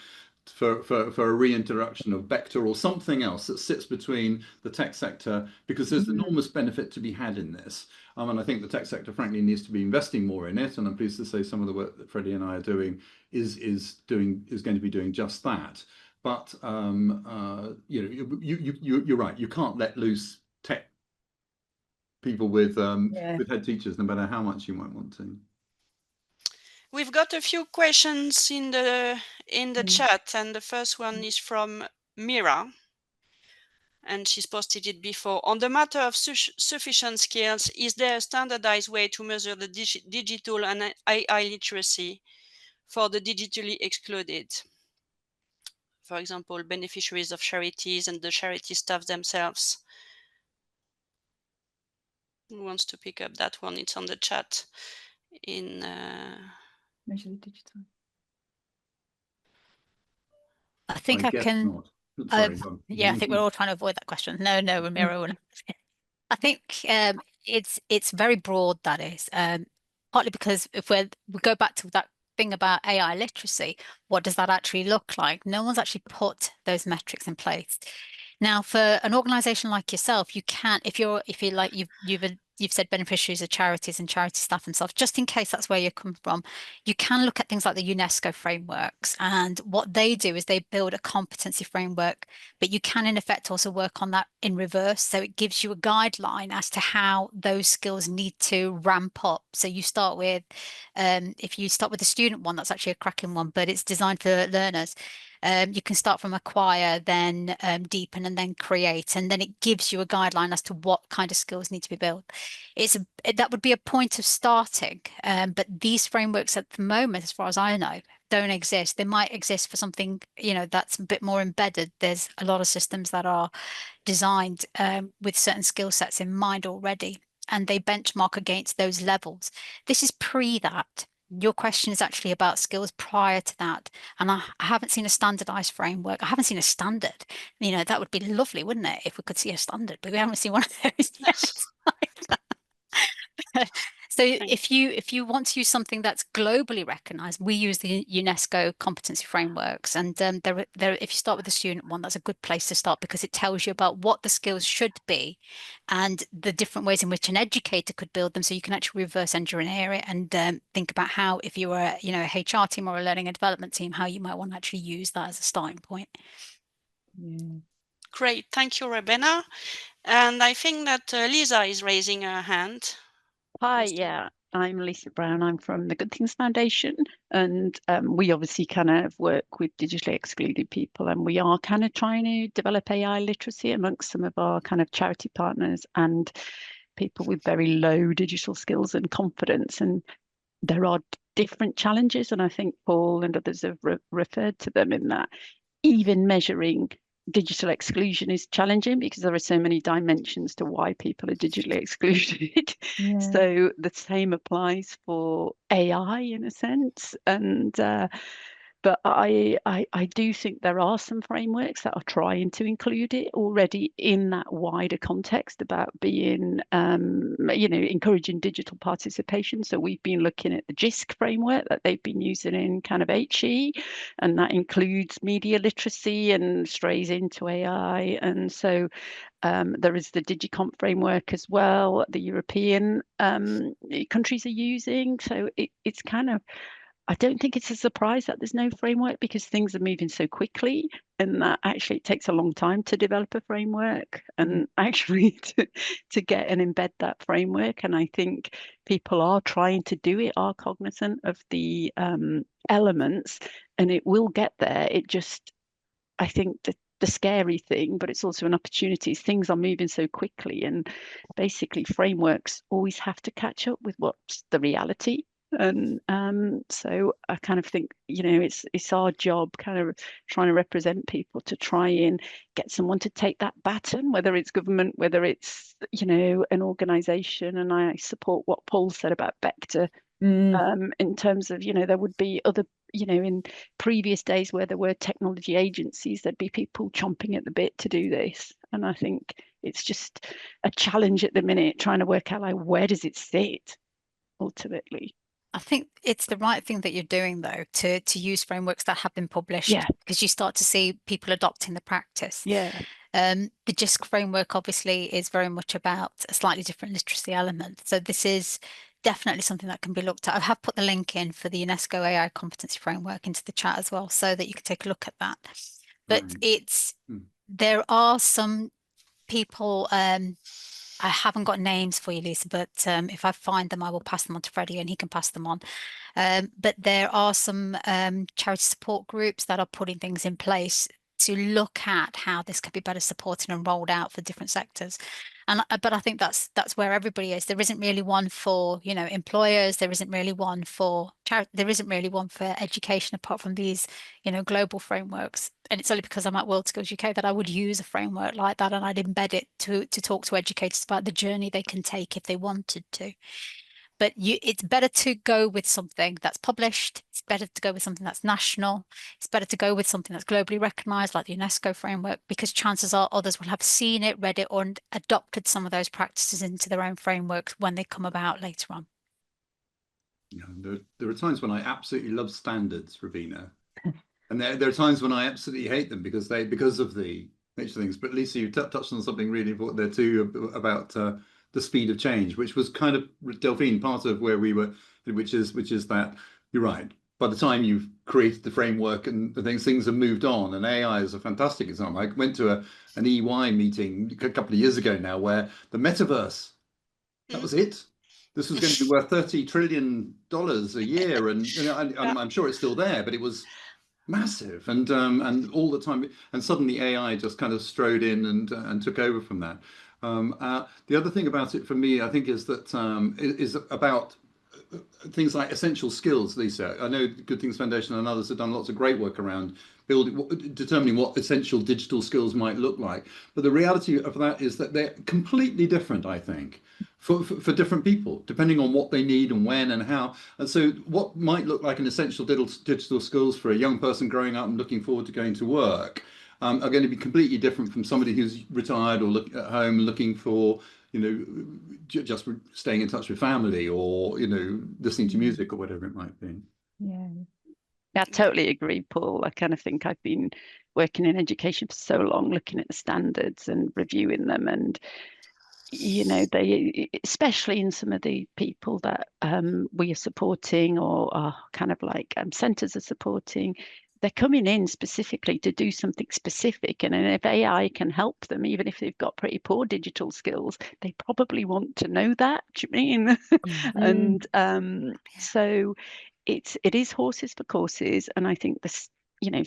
[SPEAKER 3] for a reintroduction of Vector or something else that sits between the tech sector, because there's enormous benefit to be had in this. And I think the tech sector, frankly, needs to be investing more in it. And I'm pleased to say some of the work that Freddie and I are doing is going to be doing just that. But you know, you're right. You can't let loose tech people with head teachers, no matter how much you might want to.
[SPEAKER 2] We've got a few questions in the chat, and the first one is from Mira, and she's posted it before. On the matter of sufficient skills, is there a standardized way to measure the digital and AI literacy for the digitally excluded? For example, beneficiaries of charities and the charity staff themselves. Who wants to pick up that one? It's on the chat.
[SPEAKER 4] Measure the digital.
[SPEAKER 5] I think I can.
[SPEAKER 3] Sorry,
[SPEAKER 5] yeah, I think we're all trying to avoid that question. No, Ramiro. I think it's very broad, that is. Partly because if we go back to that thing about AI literacy, what does that actually look like? No one's actually put those metrics in place. Now, for an organization like yourself, you can, if you're like you've said beneficiaries of charities and charity staff themselves, just in case that's where you're coming from, you can look at things like the UNESCO frameworks. And what they do is they build a competency framework, but you can in effect also work on that in reverse. So it gives you a guideline as to how those skills need to ramp up. So you start with, if you start with the student one, that's actually a cracking one, but it's designed for learners. You can start from acquire, then deepen, and then create, and then it gives you a guideline as to what kind of skills need to be built. That would be a point of starting, but these frameworks at the moment, as far as I know, don't exist. They might exist for something, you know, that's a bit more embedded. There's a lot of systems that are designed with certain skill sets in mind already. and they benchmark against those levels. This is pre that. Your question is actually about skills prior to that. And I haven't seen a standardized framework. I haven't seen a standard. You know, that would be lovely, wouldn't it, if we could see a standard, but we haven't seen one of those yet. So if you want to use something that's globally recognized, we use the UNESCO competency frameworks, and if you start with the student one, that's a good place to start, because it tells you about what the skills should be and the different ways in which an educator could build them, so you can actually reverse engineer it and think about how, if you were a HR team or a learning and development team, how you might want to actually use that as a starting point.
[SPEAKER 2] Great, thank you, Rebecca. And I think that Lisa is raising her hand.
[SPEAKER 6] Hi, yeah, I'm Lisa Brown. I'm from the Good Things Foundation, and we obviously kind of work with digitally excluded people, and we are kind of trying to develop AI literacy amongst some of our kind of charity partners and people with very low digital skills and confidence. And there are different challenges, and I think Paul and others have referred to them, in that even measuring digital exclusion is challenging because there are so many dimensions to why people are digitally excluded. So the same applies for AI in a sense. And but I do think there are some frameworks that are trying to include it already in that wider context about being, encouraging digital participation. So we've been looking at the GISC framework that they've been using in kind of HE, and that includes media literacy and strays into AI. And so there is the Digicomp framework as well, the European countries are using. So it's kind of, I don't think it's a surprise that there's no framework, because things are moving so quickly, and that actually it takes a long time to develop a framework and actually to get and embed that framework. And I think people are trying to do it, are cognizant of the elements, and it will get there. It just, I think that the scary thing, but it's also an opportunity, is things are moving so quickly, and basically frameworks always have to catch up with what's the reality. And so I kind of think, it's our job kind of trying to represent people to try and get someone to take that baton, whether it's government, whether it's, an organisation. And I support what Paul said about Bector, in terms of, there would be other, in previous days where there were technology agencies, there'd be people chomping at the bit to do this. And I think it's just a challenge at the minute, trying to work out, like, where does it sit ultimately?
[SPEAKER 5] I think it's the right thing that you're doing, though, to use frameworks that have been published, because you start to see people adopting the practice. The GISC framework obviously is very much about a slightly different literacy element. So this is definitely something that can be looked at. I have put the link in for the UNESCO AI competency framework into the chat as well, so that you can take a look at that. But there are some people, I haven't got names for you, Lisa, but if I find them, I will pass them on to Freddie and he can pass them on. But there are some charity support groups that are putting things in place to look at how this could be better supported and rolled out for different sectors. And but I think that's where everybody is. There isn't really one for employers. There isn't really one for there isn't really one for education, apart from these global frameworks. And it's only because I'm at World Skills UK that I would use a framework like that, and I'd embed it to talk to educators about the journey they can take if they wanted to. But it's better to go with something that's published. It's better to go with something that's national. It's better to go with something that's globally recognized, like the UNESCO framework, because chances are others will have seen it, read it, or adopted some of those practices into their own frameworks when they come about later on.
[SPEAKER 3] There are times when I absolutely love standards, Ravina, and there are times when I absolutely hate them because of the nature of things. But Lisa, you touched on something really important there too, about the speed of change, which was kind of, Delphine, part of where we were, which is that you're right. By the time you've created the framework and the things have moved on, and AI is a fantastic example. I went to an EY meeting a couple of years ago now, where the metaverse, that was it. This was going to be worth $30 trillion a year, and I'm sure it's still there, but it was massive, and all the time, and suddenly AI just kind of strode in and took over from that. The other thing about it for me, I think, is that is about things like essential skills. Lisa, I know Good Things Foundation and others have done lots of great work around determining what essential digital skills might look like. But the reality of that is that they're completely different, I think, for different people, depending on what they need and when and how. And so what might look like an essential digital skills for a young person growing up and looking forward to going to work are going to be completely different from somebody who's retired or at home looking for, just staying in touch with family or, listening to music or whatever it might be.
[SPEAKER 4] Yeah.
[SPEAKER 6] I totally agree, Paul. I kind of think I've been working in education for so long, looking at the standards and reviewing them, and they, especially in some of the people that we are supporting or are kind of like centres are supporting, they're coming in specifically to do something specific. And if AI can help them, even if they've got pretty poor digital skills, they probably want to know that. Do you mean? And so it is horses for courses. And I think this,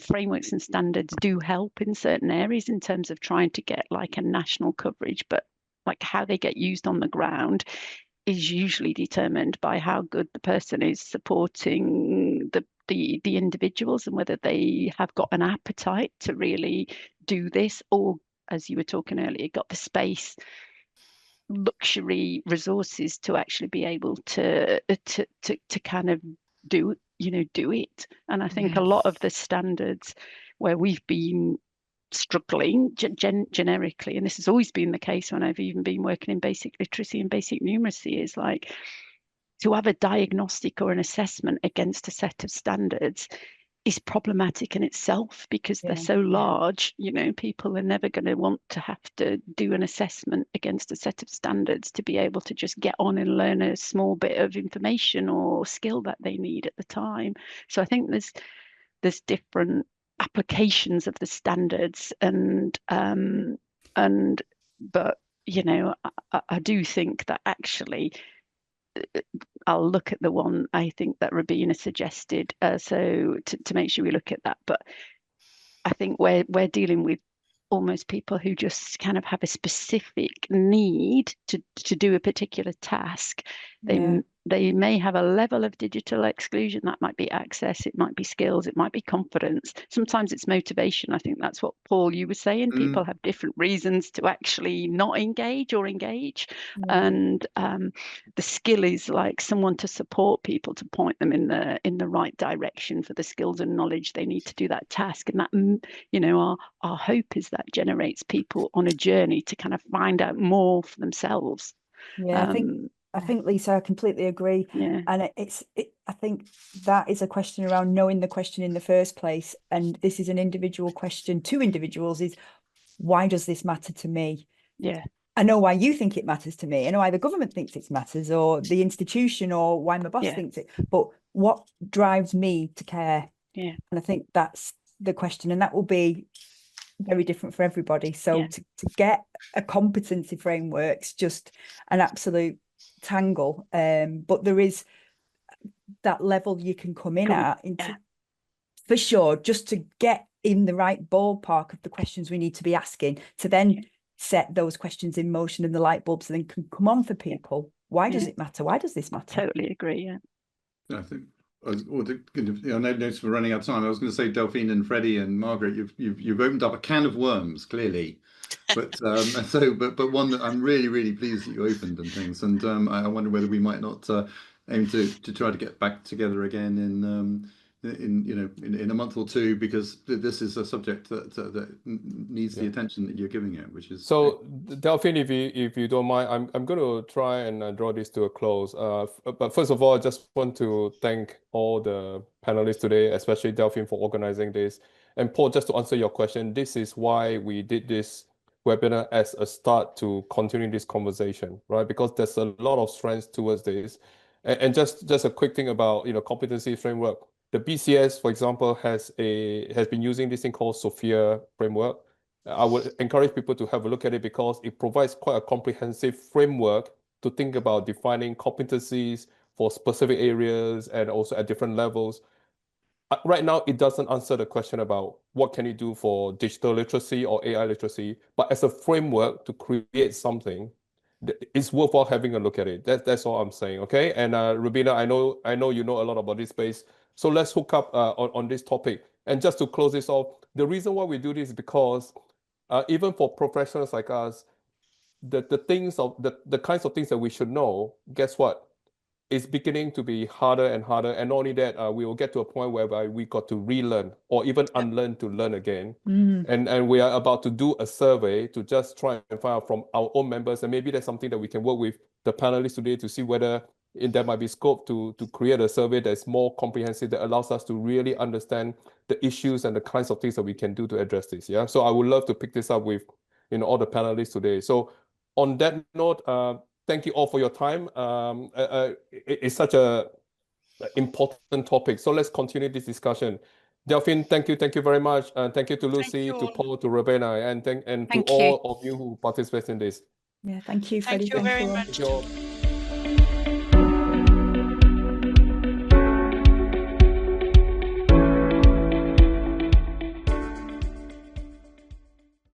[SPEAKER 6] frameworks and standards do help in certain areas in terms of trying to get like a national coverage, but like how they get used on the ground is usually determined by how good the person is supporting the individuals and whether they have got an appetite to really do this, or, as you were talking earlier, got the space, luxury, resources to actually be able to kind of do it. And I think a lot of the standards where we've been struggling generically, and this has always been the case when I've even been working in basic literacy and basic numeracy, is like to have a diagnostic or an assessment against a set of standards is problematic in itself because they're so large. People are never going to want to have to do an assessment against a set of standards to be able to just get on and learn a small bit of information or skill that they need at the time. So I think there's different applications of the standards, but I do think that actually I'll look at the one I think that Rabina suggested, so to make sure we look at that. But I think we're dealing with almost people who just kind of have a specific need to do a particular task. They may have a level of digital exclusion. That might be access, it might be skills, it might be confidence. Sometimes it's motivation. I think that's what, Paul, you were saying. People have different reasons to actually not engage or engage. And the skill is like someone to support people, to point them in the right direction for the skills and knowledge they need to do that task. And that, our hope is that generates people on a journey to kind of find out more for themselves.
[SPEAKER 4] I think, Lisa, I completely agree. And I think that is a question around knowing the question in the first place. And this is an individual question to individuals, is why does this matter to me? I know why you think it matters to me. I know why the government thinks it matters, or the institution, or why my boss thinks it. But what drives me to care? And I think that's the question. And that will be very different for everybody. So to get a competency framework's just an absolute tangle, but there is that level you can come in at for sure, just to get in the right ballpark of the questions we need to be asking, to then set those questions in motion and the light bulbs then can come on for people. Why does it matter? Why does this matter?
[SPEAKER 6] Totally agree.
[SPEAKER 3] I think no notes for running out of time. I was going to say, Delphine and Freddie and Margaret, you've opened up a can of worms, clearly. But but one that I'm really pleased that you opened and things. And I wonder whether we might not aim to try to get back together again in a month or two, because this is a subject that needs the attention that you're giving it, which is
[SPEAKER 1] so. Delphine, if you don't mind, I'm going to try and draw this to a close. But first of all, I just want to thank all the panelists today, especially Delphine, for organizing this. And Paul, just to answer your question, this is why we did this webinar as a start to continuing this conversation, right? Because there's a lot of strengths towards this. And just a quick thing about competency framework. The BCS, for example, has been using this thing called Sophia framework. I would encourage people to have a look at it because it provides quite a comprehensive framework to think about defining competencies for specific areas and also at different levels. Right now, it doesn't answer the question about what can you do for digital literacy or AI literacy, but as a framework to create something, it's worthwhile having a look at it. That's all I'm saying, okay? And Rubina, I know you know a lot about this space, so let's hook up on this topic. And just to close this off, the reason why we do this is because even for professionals like us, the kinds of things that we should know, guess what? It's beginning to be harder and harder. And not only that, we will get to a point whereby we got to relearn or even unlearn to learn again. And we are about to do a survey to just try and find out from our own members. And maybe that's something that we can work with the panelists today to see whether there might be scope to create a survey that's more comprehensive, that allows us to really understand the issues and the kinds of things that we can do to address this. Yeah. So I would love to pick this up with all the panelists today. So on that note, thank you all for your time. It's such a important topic. So let's continue this discussion. Delphine, thank you very much. And thank you to Lucy, to Paul, to Rebecca, and to all of you who participate in this.
[SPEAKER 4] Yeah, thank you, Freddie.
[SPEAKER 2] Thank you very
[SPEAKER 4] all.
[SPEAKER 2] much.
[SPEAKER 1] Thank you all.